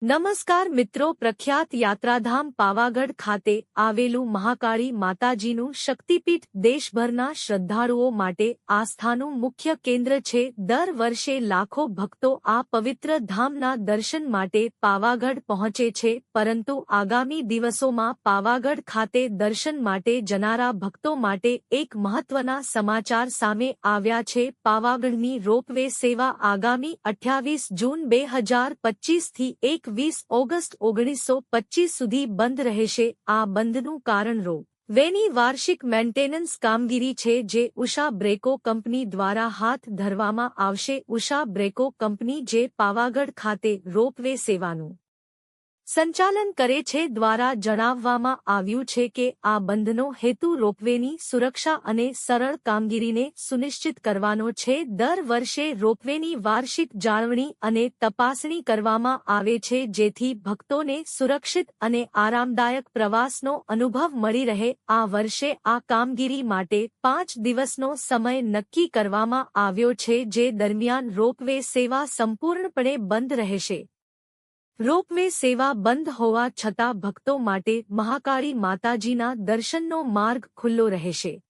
નમસ્કાર મિત્રો, પ્રખ્યાત યાત્રાધામ પાવાગઢ ખાતે આવેલું મહાકાળી માતાજીનું શક્તિપીઠ દેશભરના શ્રદ્ધાળુઓ માટે આસ્થાનું મુખ્ય કેન્દ્ર છે। દર વર્ષે લાખો ભક્તો આ પવિત્ર ધામના દર્શન માટે પાવાગઢ પહોંચે છે, પરંતુ આગામી દિવસોમાં પાવાગઢ ખાતે દર્શન માટે જનારા ભક્તો માટે એક મહત્વના સમાચાર સામે આવ્યા છે। પાવાગઢની રોપવે સેવા આગામી 28 જૂન 2025 થી 21 ઓગસ્ટ 1925 સુધી બંધ રહેશે। આ બંધનું કારણ વેની વાર્ષિક મેન્ટેનન્સ કામગીરી છે, જે ઉષા બ્રેકો કંપની દ્વારા હાથ ધરવામાં આવશે। ઉષા બ્રેકો કંપની જે પાવાગઢ ખાતે રોપવે સેવાનું સંચાલન કરે છે દ્વારા જણાવવામાં આવ્યું છે કે આ બંધનો હેતુ રોપવેની સુરક્ષા અને સરળ કામગીરીને સુનિશ્ચિત કરવાનો છે। દર વર્ષે રોપવેની વાર્ષિક જાળવણી અને તપાસણી કરવામાં આવે છે, જેથી ભક્તોને સુરક્ષિત અને આરામદાયક પ્રવાસનો અનુભવ મળી રહે। આ વર્ષે આ કામગીરી માટે 5 દિવસનો સમય નક્કી કરવામાં આવ્યો છે, જે દરમિયાન રોપવે સેવા સંપૂર્ણપણે બંધ રહેશે। રોપવે સેવા બંધ હોવા છતાં ભક્તો માટે મહાકાળી માતાજીના દર્શનનો માર્ગ ખુલ્લો રહેશે।